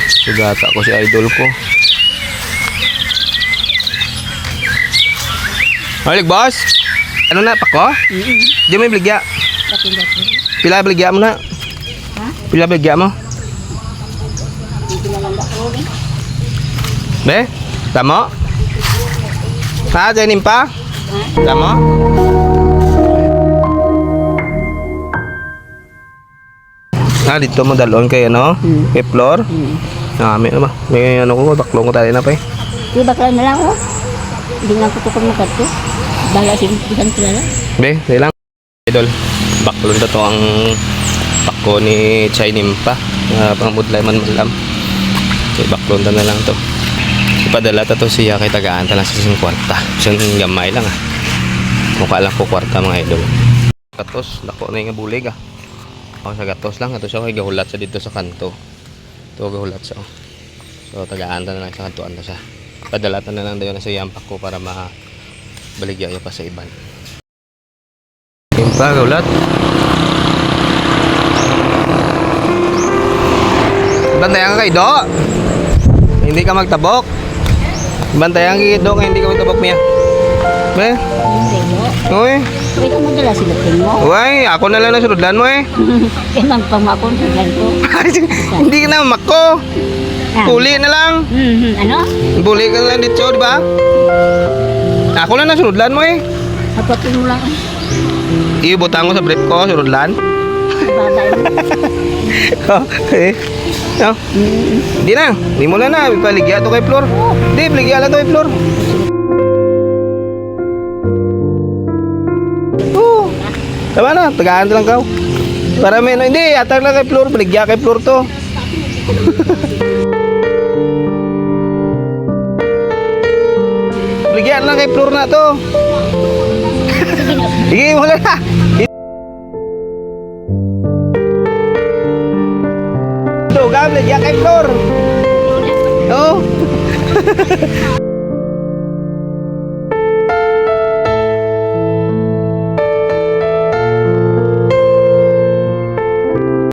Sugata ko si idol ko. Halik boss. Ano na pako? Di mo ibligya. Pila ibligya mo na? Pila ibligya mo? Be? Tamo? Ha, jainin pa? Tamo? Ah, dito mo dalon kay ano? Kay floor? May ano ba? May ano ko, baklong ko tayo na pa eh. Di bakla na lang, oh. Hindi nga ko tukong makat ko. Bahala isang kilala. Be, dahil lang. Idol, baklong na to ang bako ni Chay Nimpa. Pangmudlay man malam. Okay, baklong na lang to. Ipadala ta to siya kay tagaan ta lang sa isang kwarta. Isang gamay lang ah. Mukha lang ko kwarta mga idol. Katos, lako na yung bulig ah. Ako sa gatos lang. Ito siya kay gahulat sa dito sa kanto. Ito gahulat sa oh. So tagaan ta na lang sa kantuan na siya. Padala ta na lang daw na sa yampak ko para mabaligya pa sa iban. Nimpa gahulat. Bantayan ka kay Do. Hindi ka magtabok. Bantayan kay Do kay hindi ka magtabok niya. Be? Hindi mo. Uy. Uy, ka magdala sinutin mo. Uy, ako na lang nasunodlan mo eh. Kailan pang makon sa ganito. Hindi ka na mako. Puli na lang. Ano? Puli ka na lang dito, di ba? Ako na nasunodlan mo eh. Apatin mo lang. Ibutang ko sa brief ko, sunodlan. Babay mo. Okay. No? Hindi na. Hindi mo na na. Ipaligya to kay Flor. Hindi, paligya lang to kay Flor. Tama na, tagaan lang ka. Para may hindi, atag lang kay Flor, paligya kay Flor to. Paligya lang kay Flor na to. Sige, wala na. Ito, paligya kay Flor. Oh.